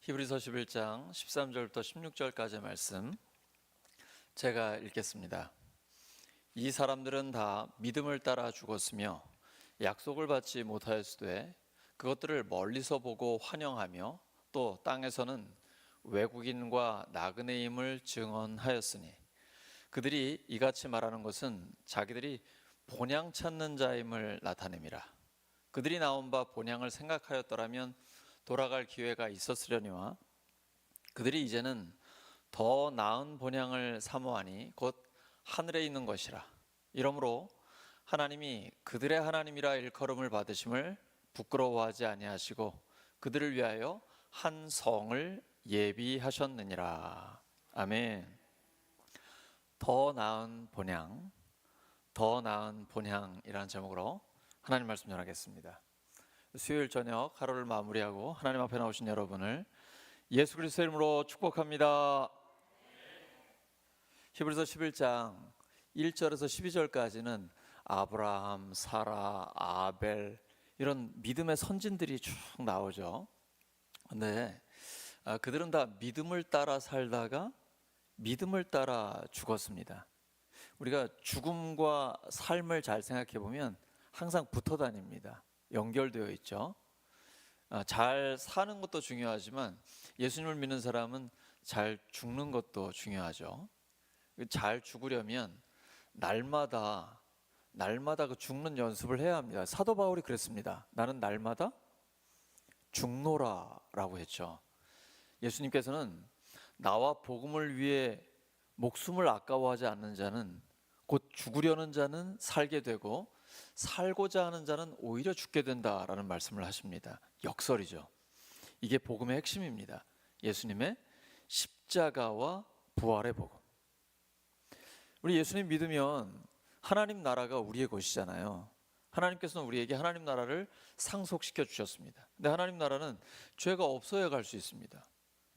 히브리서 11장 13절부터 16절까지의 말씀 제가 읽겠습니다. 이 사람들은 다 믿음을 따라 죽었으며 약속을 받지 못하였으되 그것들을 멀리서 보고 환영하며 또 땅에서는 외국인과 나그네임을 증언하였으니 그들이 이같이 말하는 것은 자기들이 본향 찾는 자임을 나타냄이라. 그들이 나온 바 본향을 생각하였더라면 돌아갈 기회가 있었으려니와 그들이 이제는 더 나은 본향을 사모하니 곧 하늘에 있는 것이라. 이러므로 하나님이 그들의 하나님이라 일컬음을 받으심을 부끄러워하지 아니하시고 그들을 위하여 한 성을 예비하셨느니라. 아멘. 더 나은 본향, 더 나은 본향이라는 제목으로 하나님 말씀 전하겠습니다. 수요일 저녁 하루를 마무리하고 하나님 앞에 나오신 여러분을 예수 그리스도의 이름으로 축복합니다. 히브리서 11장 1절에서 12절까지는 아브라함, 사라, 아벨 이런 믿음의 선진들이 쭉 나오죠. 근데 그들은 다 믿음을 따라 살다가 믿음을 따라 죽었습니다. 우리가 죽음과 삶을 잘 생각해 보면 항상 붙어 다닙니다. 연결되어 있죠. 잘 사는 것도 중요하지만 예수님을 믿는 사람은 잘 죽는 것도 중요하죠. 잘 죽으려면 날마다 그 죽는 연습을 해야 합니다. 사도 바울이 그랬습니다. 나는 날마다 죽노라라고 했죠. 예수님께서는 나와 복음을 위해 목숨을 아까워하지 않는 자는 곧 죽으려는 자는 살게 되고 살고자 하는 자는 오히려 죽게 된다라는 말씀을 하십니다. 역설이죠. 이게 복음의 핵심입니다. 예수님의 십자가와 부활의 복음. 우리 예수님 믿으면 하나님 나라가 우리의 것이잖아요. 하나님께서는 우리에게 하나님 나라를 상속시켜 주셨습니다. 근데 하나님 나라는 죄가 없어야 갈 수 있습니다.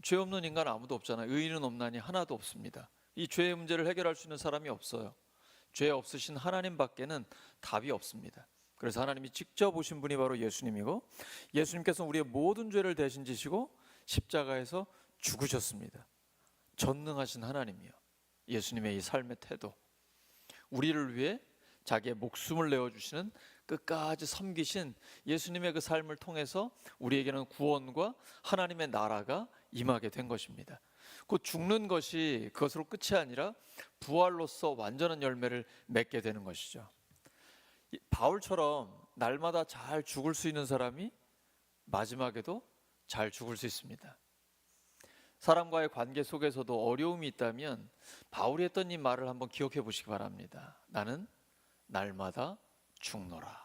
죄 없는 인간 아무도 없잖아요. 의인은 없나니 하나도 없습니다. 이 죄의 문제를 해결할 수 있는 사람이 없어요. 죄 없으신 하나님 밖에는 답이 없습니다. 그래서 하나님이 직접 오신 분이 바로 예수님이고 예수님께서 우리의 모든 죄를 대신 지시고 십자가에서 죽으셨습니다. 전능하신 하나님이요. 예수님의 이 삶의 태도, 우리를 위해 자기의 목숨을 내어주시는 끝까지 섬기신 예수님의 그 삶을 통해서 우리에게는 구원과 하나님의 나라가 임하게 된 것입니다. 곧 죽는 것이 그것으로 끝이 아니라 부활로서 완전한 열매를 맺게 되는 것이죠. 바울처럼 날마다 잘 죽을 수 있는 사람이 마지막에도 잘 죽을 수 있습니다. 사람과의 관계 속에서도 어려움이 있다면 바울이 했던 이 말을 한번 기억해 보시기 바랍니다. 나는 날마다 죽노라.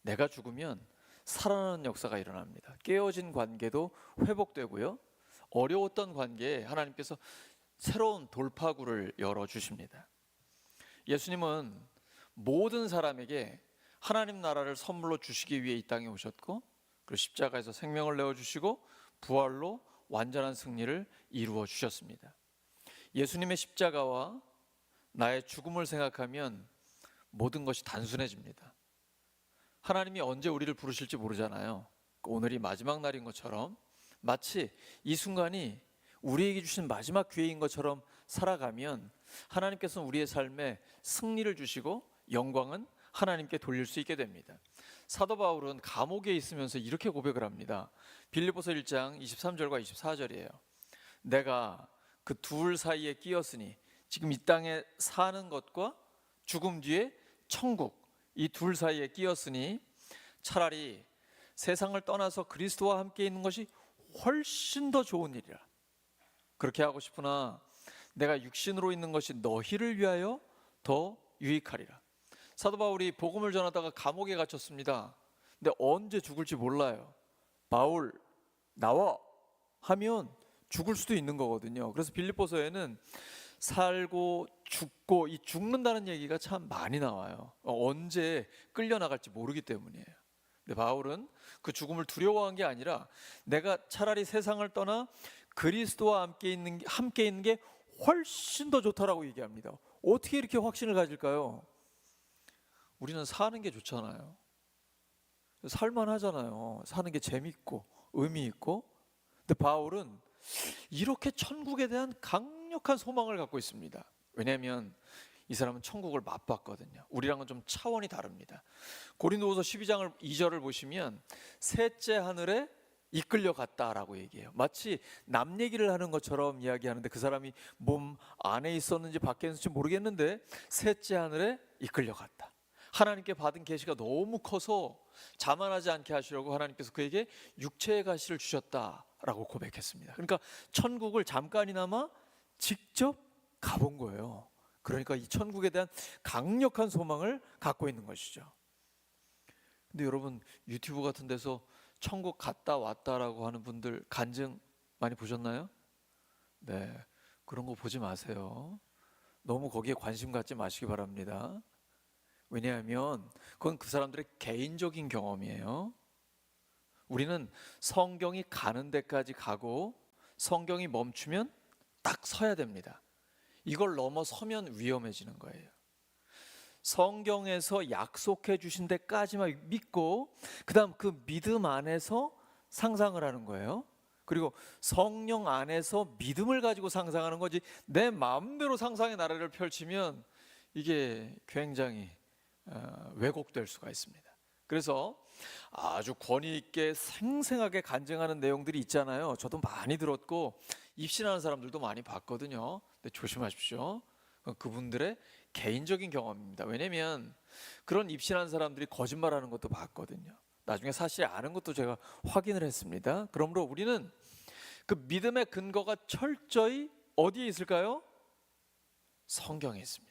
내가 죽으면 살아나는 역사가 일어납니다. 깨어진 관계도 회복되고요. 어려웠던 관계에 하나님께서 새로운 돌파구를 열어주십니다. 예수님은 모든 사람에게 하나님 나라를 선물로 주시기 위해 이 땅에 오셨고 그리고 십자가에서 생명을 내어주시고 부활로 완전한 승리를 이루어 주셨습니다. 예수님의 십자가와 나의 죽음을 생각하면 모든 것이 단순해집니다. 하나님이 언제 우리를 부르실지 모르잖아요. 오늘이 마지막 날인 것처럼 마치 이 순간이 우리에게 주신 마지막 기회인 것처럼 살아가면 하나님께서는 우리의 삶에 승리를 주시고 영광은 하나님께 돌릴 수 있게 됩니다. 사도 바울은 감옥에 있으면서 이렇게 고백을 합니다. 빌립보서 1장 23절과 24절이에요. 내가 그 둘 사이에 끼었으니 지금 이 땅에 사는 것과 죽음 뒤에 천국 이 둘 사이에 끼었으니 차라리 세상을 떠나서 그리스도와 함께 있는 것이 훨씬 더 좋은 일이라. 그렇게 하고 싶으나 내가 육신으로 있는 것이 너희를 위하여 더 유익하리라. 사도 바울이 복음을 전하다가 감옥에 갇혔습니다. 근데 언제 죽을지 몰라요. 바울 나와 하면 죽을 수도 있는 거거든요. 그래서 빌립보서에는 살고 죽고 이 죽는다는 얘기가 참 많이 나와요. 언제 끌려나갈지 모르기 때문이에요. 근데 바울은 그 죽음을 두려워한 게 아니라 내가 차라리 세상을 떠나 그리스도와 함께 있는 게 훨씬 더 좋다라고 얘기합니다. 어떻게 이렇게 확신을 가질까요? 우리는 사는 게 좋잖아요. 살만하잖아요. 사는 게 재밌고 의미 있고. 근데 바울은 이렇게 천국에 대한 강력한 소망을 갖고 있습니다. 왜냐하면 이 사람은 천국을 맛봤거든요. 우리랑은 좀 차원이 다릅니다. 고린도후서 12장 2절을 보시면 셋째 하늘에 이끌려 갔다라고 얘기해요. 마치 남 얘기를 하는 것처럼 이야기하는데 그 사람이 몸 안에 있었는지 밖에 있었는지 모르겠는데 셋째 하늘에 이끌려 갔다. 하나님께 받은 계시가 너무 커서 자만하지 않게 하시려고 하나님께서 그에게 육체의 가시를 주셨다라고 고백했습니다. 그러니까 천국을 잠깐이나마 직접 가본 거예요. 그러니까 이 천국에 대한 강력한 소망을 갖고 있는 것이죠. 근데 여러분 유튜브 같은 데서 천국 갔다 왔다라고 하는 분들 간증 많이 보셨나요? 네, 그런 거 보지 마세요. 너무 거기에 관심 갖지 마시기 바랍니다. 왜냐하면 그건 그 사람들의 개인적인 경험이에요. 우리는 성경이 가는 데까지 가고 성경이 멈추면 딱 서야 됩니다. 이걸 넘어서면 위험해지는 거예요. 성경에서 약속해 주신 데까지만 믿고 그다음 그 믿음 안에서 상상을 하는 거예요. 그리고 성령 안에서 믿음을 가지고 상상하는 거지 내 마음대로 상상의 나라를 펼치면 이게 굉장히 왜곡될 수가 있습니다. 그래서 아주 권위 있게 생생하게 간증하는 내용들이 있잖아요. 저도 많이 들었고 입신하는 사람들도 많이 봤거든요. 근데 조심하십시오. 그분들의 개인적인 경험입니다. 왜냐면 그런 입신한 사람들이 거짓말하는 것도 봤거든요. 나중에 사실 아는 것도 제가 확인을 했습니다. 그러므로 우리는 그 믿음의 근거가 철저히 어디에 있을까요? 성경에 있습니다.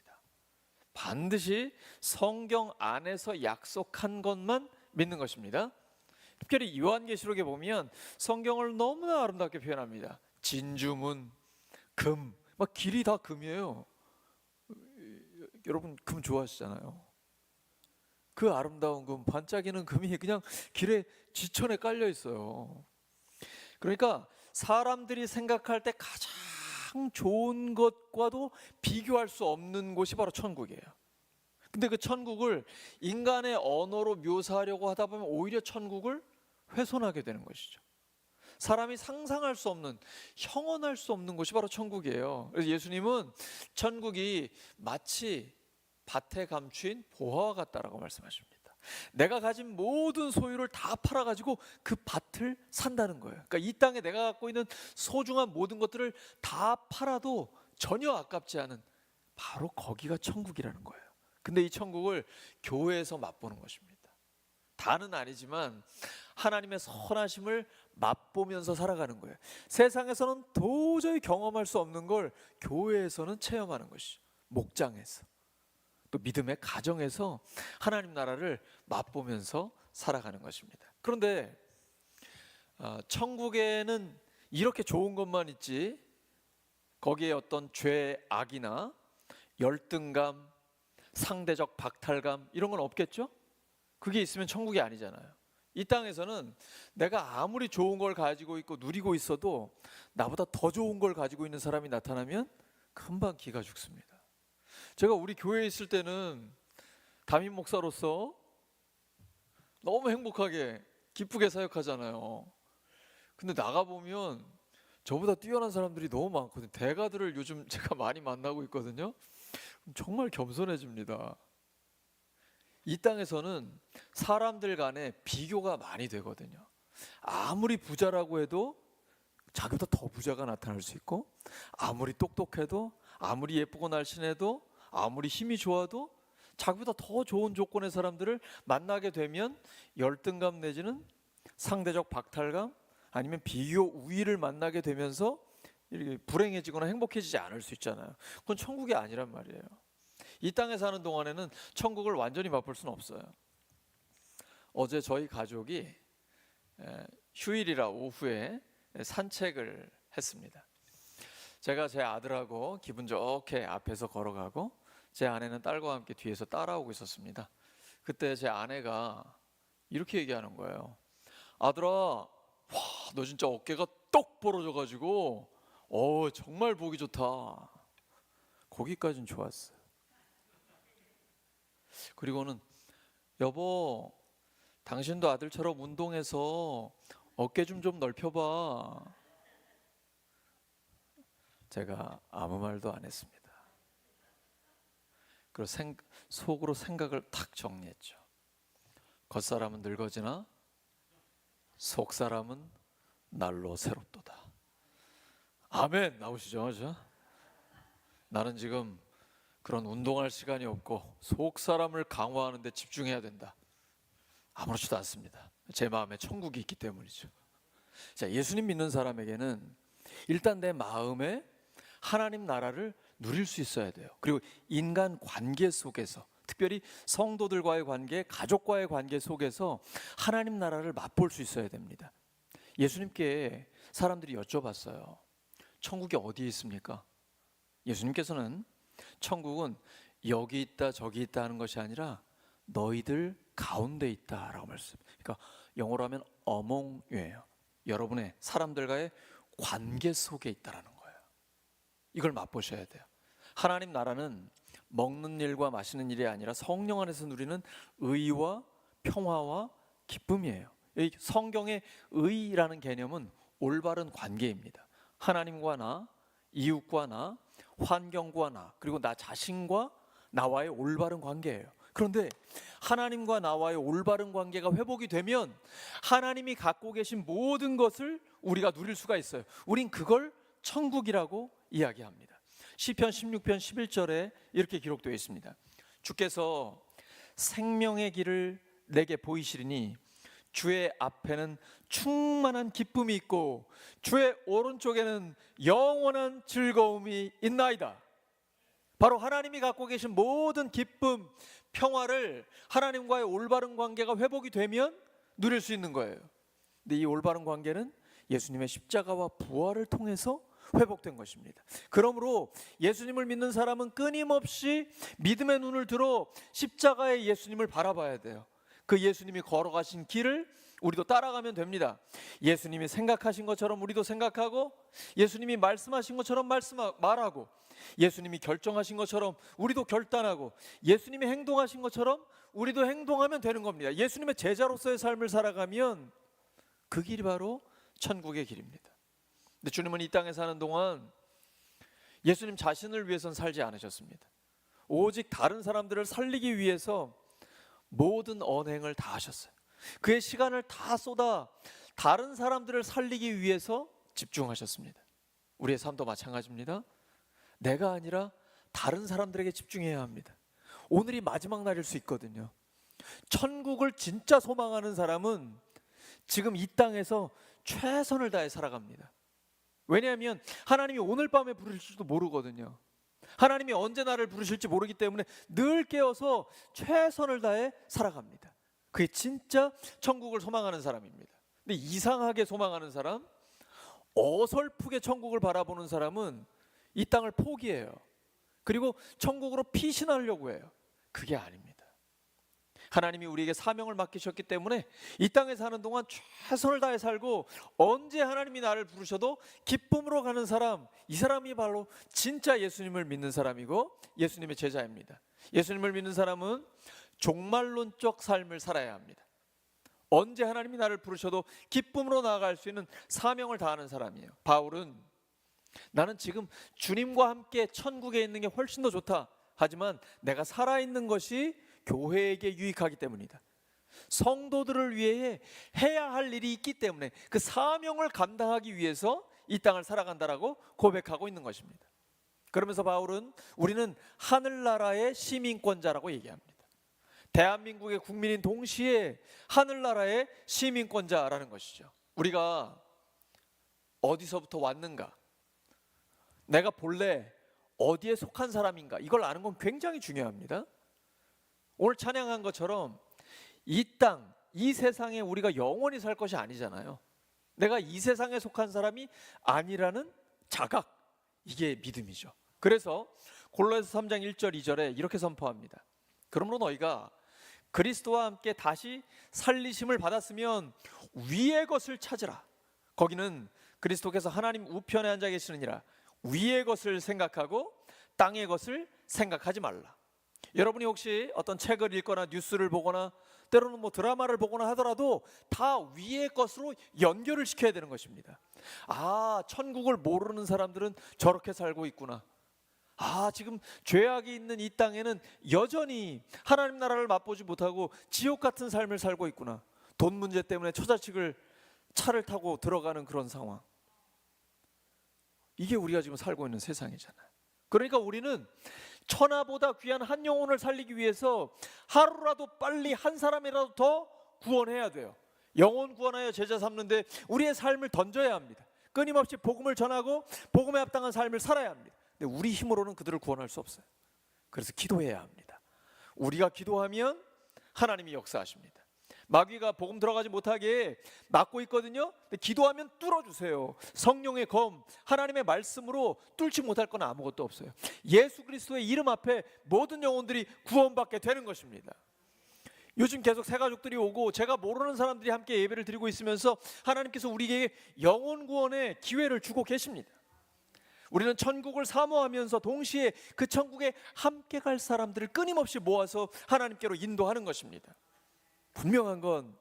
반드시 성경 안에서 약속한 것만 믿는 것입니다. 특별히 요한계시록에 보면 성경을 너무나 아름답게 표현합니다. 진주문, 금, 막 길이 다 금이에요. 여러분 금 좋아하시잖아요. 그 아름다운 금, 반짝이는 금이 그냥 길에 지천에 깔려 있어요. 그러니까 사람들이 생각할 때 가장 좋은 것과도 비교할 수 없는 곳이 바로 천국이에요. 근데 그 천국을 인간의 언어로 묘사하려고 하다 보면 오히려 천국을 훼손하게 되는 것이죠. 사람이 상상할 수 없는, 형언할 수 없는 곳이 바로 천국이에요. 그래서 예수님은 천국이 마치 밭에 감추인 보화와 같다라고 말씀하십니다. 내가 가진 모든 소유를 다 팔아가지고 그 밭을 산다는 거예요. 그러니까 이 땅에 내가 갖고 있는 소중한 모든 것들을 다 팔아도 전혀 아깝지 않은 바로 거기가 천국이라는 거예요. 근데 이 천국을 교회에서 맛보는 것입니다. 다는 아니지만 하나님의 선하심을 맛보면서 살아가는 거예요. 세상에서는 도저히 경험할 수 없는 걸 교회에서는 체험하는 것이죠. 목장에서 또 믿음의 가정에서 하나님 나라를 맛보면서 살아가는 것입니다. 그런데 천국에는 이렇게 좋은 것만 있지 거기에 어떤 죄, 악이나 열등감, 상대적 박탈감 이런 건 없겠죠? 그게 있으면 천국이 아니잖아요. 이 땅에서는 내가 아무리 좋은 걸 가지고 있고 누리고 있어도 나보다 더 좋은 걸 가지고 있는 사람이 나타나면 금방 기가 죽습니다. 제가 우리 교회에 있을 때는 담임 목사로서 너무 행복하게 기쁘게 사역하잖아요. 근데 나가보면 저보다 뛰어난 사람들이 너무 많거든요. 대가들을 요즘 제가 많이 만나고 있거든요. 정말 겸손해집니다. 이 땅에서는 사람들 간에 비교가 많이 되거든요. 아무리 부자라고 해도 자기보다 더 부자가 나타날 수 있고, 아무리 똑똑해도, 아무리 예쁘고 날씬해도, 아무리 힘이 좋아도 자기보다 더 좋은 조건의 사람들을 만나게 되면 열등감 내지는 상대적 박탈감 아니면 비교 우위를 만나게 되면서 이렇게 불행해지거나 행복해지지 않을 수 있잖아요. 그건 천국이 아니란 말이에요. 이 땅에 사는 동안에는 천국을 완전히 맛볼 수는 없어요. 어제 저희 가족이 휴일이라 오후에 산책을 했습니다. 제가 제 아들하고 기분 좋게 앞에서 걸어가고 제 아내는 딸과 함께 뒤에서 따라오고 있었습니다. 그때 제 아내가 이렇게 얘기하는 거예요. 아들아, 와, 너 진짜 어깨가 똑 벌어져가지고 정말 보기 좋다. 거기까지는 좋았어요. 그리고는 여보, 당신도 아들처럼 운동해서 어깨 좀 넓혀봐. 제가 아무 말도 안 했습니다. 그리고 속으로 생각을 탁 정리했죠. 겉사람은 늙어지나 속사람은 날로 새롭도다. 아멘 나오시죠? 그죠? 나는 지금 그런 운동할 시간이 없고 속사람을 강화하는 데 집중해야 된다. 아무렇지도 않습니다. 제 마음에 천국이 있기 때문이죠. 자, 예수님 믿는 사람에게는 일단 내 마음에 하나님 나라를 누릴 수 있어야 돼요. 그리고 인간 관계 속에서, 특별히 성도들과의 관계, 가족과의 관계 속에서 하나님 나라를 맛볼 수 있어야 됩니다. 예수님께 사람들이 여쭤봤어요. 천국이 어디에 있습니까? 예수님께서는 천국은 여기 있다 저기 있다 하는 것이 아니라 너희들 가운데 있다라고 말씀해요. 그러니까 영어로 하면 among you예요. 여러분의 사람들과의 관계 속에 있다라는 거예요. 이걸 맛보셔야 돼요. 하나님 나라는 먹는 일과 마시는 일이 아니라 성령 안에서 누리는 의와 평화와 기쁨이에요. 이 성경의 의라는 개념은 올바른 관계입니다. 하나님과 나, 이웃과 나, 환경과 나, 그리고 나 자신과 나와의 올바른 관계예요. 그런데 하나님과 나와의 올바른 관계가 회복이 되면 하나님이 갖고 계신 모든 것을 우리가 누릴 수가 있어요. 우린 그걸 천국이라고 이야기합니다. 시편 16편 11절에 이렇게 기록되어 있습니다. 주께서 생명의 길을 내게 보이시리니 주의 앞에는 충만한 기쁨이 있고 주의 오른쪽에는 영원한 즐거움이 있나이다. 바로 하나님이 갖고 계신 모든 기쁨, 평화를 하나님과의 올바른 관계가 회복이 되면 누릴 수 있는 거예요. 근데 이 올바른 관계는 예수님의 십자가와 부활을 통해서 회복된 것입니다. 그러므로 예수님을 믿는 사람은 끊임없이 믿음의 눈을 들어 십자가의 예수님을 바라봐야 돼요. 그 예수님이 걸어가신 길을 우리도 따라가면 됩니다. 예수님이 생각하신 것처럼 우리도 생각하고, 예수님이 말씀하신 것처럼 말하고, 예수님이 결정하신 것처럼 우리도 결단하고, 예수님이 행동하신 것처럼 우리도 행동하면 되는 겁니다. 예수님의 제자로서의 삶을 살아가면 그 길이 바로 천국의 길입니다. 근데 주님은 이 땅에 사는 동안 예수님 자신을 위해서는 살지 않으셨습니다. 오직 다른 사람들을 살리기 위해서 모든 언행을 다 하셨어요. 그의 시간을 다 쏟아 다른 사람들을 살리기 위해서 집중하셨습니다. 우리의 삶도 마찬가지입니다. 내가 아니라 다른 사람들에게 집중해야 합니다. 오늘이 마지막 날일 수 있거든요. 천국을 진짜 소망하는 사람은 지금 이 땅에서 최선을 다해 살아갑니다. 왜냐하면 하나님이 오늘 밤에 부르실지도 모르거든요. 하나님이 언제 나를 부르실지 모르기 때문에 늘 깨어서 최선을 다해 살아갑니다. 그게 진짜 천국을 소망하는 사람입니다. 근데 이상하게 소망하는 사람, 어설프게 천국을 바라보는 사람은 이 땅을 포기해요. 그리고 천국으로 피신하려고 해요. 그게 아닙니다. 하나님이 우리에게 사명을 맡기셨기 때문에 이 땅에 사는 동안 최선을 다해 살고, 언제 하나님이 나를 부르셔도 기쁨으로 가는 사람, 이 사람이 바로 진짜 예수님을 믿는 사람이고 예수님의 제자입니다. 예수님을 믿는 사람은 종말론적 삶을 살아야 합니다. 언제 하나님이 나를 부르셔도 기쁨으로 나아갈 수 있는 사명을 다하는 사람이에요. 바울은 나는 지금 주님과 함께 천국에 있는 게 훨씬 더 좋다. 하지만 내가 살아있는 것이 교회에게 유익하기 때문이다. 성도들을 위해 해야 할 일이 있기 때문에 그 사명을 감당하기 위해서 이 땅을 살아간다라고 고백하고 있는 것입니다. 그러면서 바울은 우리는 하늘나라의 시민권자라고 얘기합니다. 대한민국의 국민인 동시에 하늘나라의 시민권자라는 것이죠. 우리가 어디서부터 왔는가, 내가 본래 어디에 속한 사람인가, 이걸 아는 건 굉장히 중요합니다. 오늘 찬양한 것처럼 이 땅, 이 세상에 우리가 영원히 살 것이 아니잖아요. 내가 이 세상에 속한 사람이 아니라는 자각, 이게 믿음이죠. 그래서 골로새서 3장 1절 2절에 이렇게 선포합니다. 그러므로 너희가 그리스도와 함께 다시 살리심을 받았으면 위의 것을 찾으라. 거기는 그리스도께서 하나님 우편에 앉아 계시느니라. 위의 것을 생각하고 땅의 것을 생각하지 말라. 여러분이 혹시 어떤 책을 읽거나 뉴스를 보거나 때로는 뭐 드라마를 보거나 하더라도 다 위의 것으로 연결을 시켜야 되는 것입니다. 아, 천국을 모르는 사람들은 저렇게 살고 있구나. 아, 지금 죄악이 있는 이 땅에는 여전히 하나님 나라를 맛보지 못하고 지옥 같은 삶을 살고 있구나. 돈 문제 때문에 처자식을 차를 타고 들어가는 그런 상황. 이게 우리가 지금 살고 있는 세상이잖아요. 그러니까 우리는 천하보다 귀한 한 영혼을 살리기 위해서 하루라도 빨리 한 사람이라도 더 구원해야 돼요. 영혼 구원하여 제자 삼는데 우리의 삶을 던져야 합니다. 끊임없이 복음을 전하고 복음에 합당한 삶을 살아야 합니다. 근데 우리 힘으로는 그들을 구원할 수 없어요. 그래서 기도해야 합니다. 우리가 기도하면 하나님이 역사하십니다. 마귀가 복음 들어가지 못하게 막고 있거든요. 근데 기도하면 뚫어주세요. 성령의 검, 하나님의 말씀으로 뚫지 못할 건 아무것도 없어요. 예수 그리스도의 이름 앞에 모든 영혼들이 구원받게 되는 것입니다. 요즘 계속 새 가족들이 오고 제가 모르는 사람들이 함께 예배를 드리고 있으면서 하나님께서 우리에게 영혼 구원의 기회를 주고 계십니다. 우리는 천국을 사모하면서 동시에 그 천국에 함께 갈 사람들을 끊임없이 모아서 하나님께로 인도하는 것입니다. 분명한 건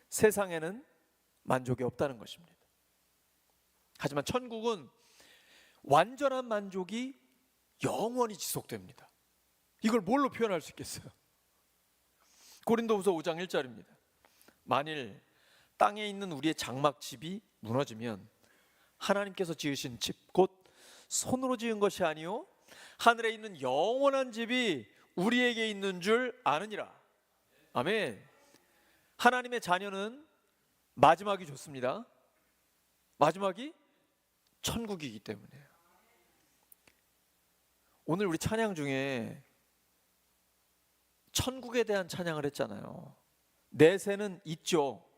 세상에는 만족이 없다는 것입니다. 하지만 천국은 완전한 만족이 영원히 지속됩니다. 이걸 뭘로 표현할 수 있겠어요? 고린도후서 5장 1절입니다. 만일 땅에 있는 우리의 장막집이 무너지면 하나님께서 지으신 집 곧 손으로 지은 것이 아니요 하늘에 있는 영원한 집이 우리에게 있는 줄 아느니라. 아멘. 하나님의 자녀는 마지막이 좋습니다. 마지막이 천국이기 때문이에요. 오늘 우리 찬양 중에 천국에 대한 찬양을 했잖아요. 내세는 있죠.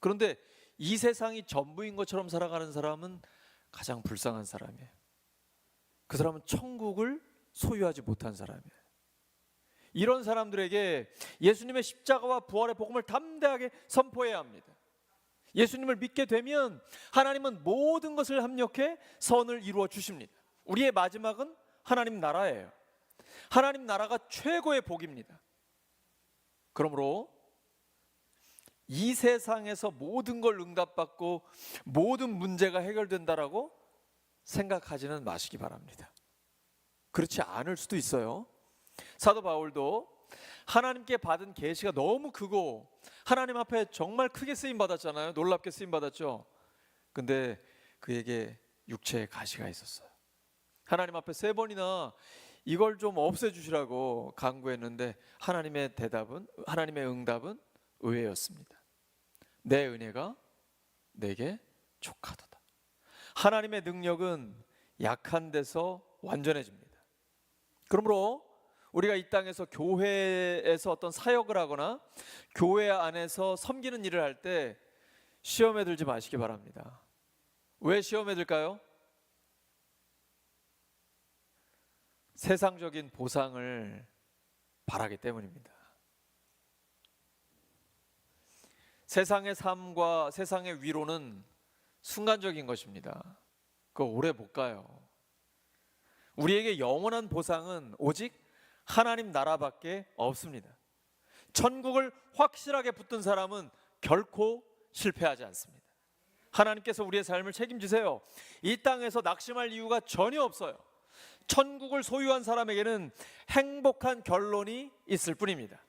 그런데 이 세상이 전부인 것처럼 살아가는 사람은 가장 불쌍한 사람이에요. 그 사람은 천국을 소유하지 못한 사람이에요. 이런 사람들에게 예수님의 십자가와 부활의 복음을 담대하게 선포해야 합니다. 예수님을 믿게 되면 하나님은 모든 것을 합력해 선을 이루어 주십니다. 우리의 마지막은 하나님 나라예요. 하나님 나라가 최고의 복입니다. 그러므로 이 세상에서 모든 걸 응답받고 모든 문제가 해결된다라고 생각하지는 마시기 바랍니다. 그렇지 않을 수도 있어요. 사도 바울도 하나님께 받은 계시가 너무 크고 하나님 앞에 정말 크게 쓰임 받았잖아요. 놀랍게 쓰임 받았죠. 근데 그에게 육체의 가시가 있었어요. 하나님 앞에 3번이나 이걸 좀 없애주시라고 간구했는데 하나님의 응답은 의외였습니다. 내 은혜가 내게 족하도다. 하나님의 능력은 약한 데서 완전해집니다. 그러므로 우리가 이 땅에서 교회에서 어떤 사역을 하거나 교회 안에서 섬기는 일을 할 때 시험에 들지 마시기 바랍니다. 왜 시험에 들까요? 세상적인 보상을 바라기 때문입니다. 세상의 삶과 세상의 위로는 순간적인 것입니다. 그거 오래 못 가요. 우리에게 영원한 보상은 오직 하나님 나라밖에 없습니다. 천국을 확실하게 붙든 사람은 결코 실패하지 않습니다. 하나님께서 우리의 삶을 책임지세요. 이 땅에서 낙심할 이유가 전혀 없어요. 천국을 소유한 사람에게는 행복한 결론이 있을 뿐입니다.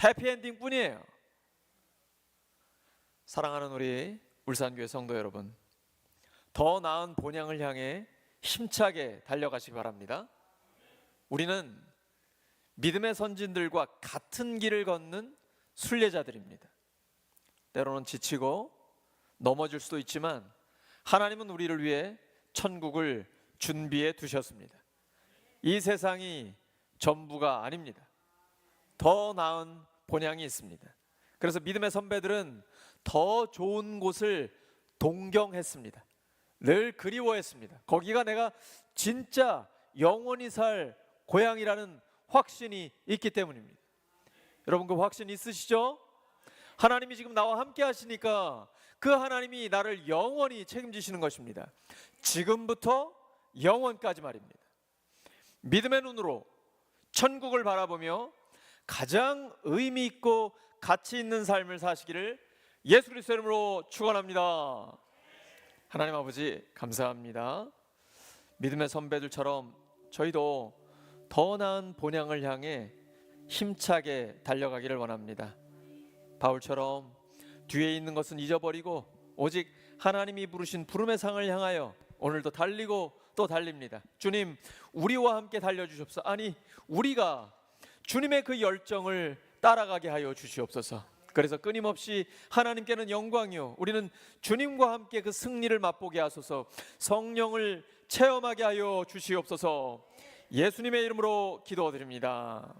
해피엔딩 뿐이에요. 사랑하는 우리 울산교회 성도 여러분, 더 나은 본향을 향해 힘차게 달려가시기 바랍니다. 우리는 믿음의 선진들과 같은 길을 걷는 순례자들입니다. 때로는 지치고 넘어질 수도 있지만 하나님은 우리를 위해 천국을 준비해 두셨습니다. 이 세상이 전부가 아닙니다. 더 나은 본향이 있습니다. 그래서 믿음의 선배들은 더 좋은 곳을 동경했습니다. 늘 그리워했습니다. 거기가 내가 진짜 영원히 살 고향이라는 확신이 있기 때문입니다. 여러분 그 확신 있으시죠? 하나님이 지금 나와 함께 하시니까 그 하나님이 나를 영원히 책임지시는 것입니다. 지금부터 영원까지 말입니다. 믿음의 눈으로 천국을 바라보며 가장 의미 있고 가치 있는 삶을 사시기를 예수 그리스도 이름으로 축원합니다. 하나님 아버지 감사합니다. 믿음의 선배들처럼 저희도 더 나은 본향을 향해 힘차게 달려가기를 원합니다. 바울처럼 뒤에 있는 것은 잊어버리고 오직 하나님이 부르신 부름의 상을 향하여 오늘도 달리고 또 달립니다. 주님, 우리와 함께 달려주시옵소서. 아니, 우리가 주님의 그 열정을 따라가게 하여 주시옵소서. 그래서 끊임없이 하나님께는 영광이요, 우리는 주님과 함께 그 승리를 맛보게 하소서. 성령을 체험하게 하여 주시옵소서. 예수님의 이름으로 기도드립니다.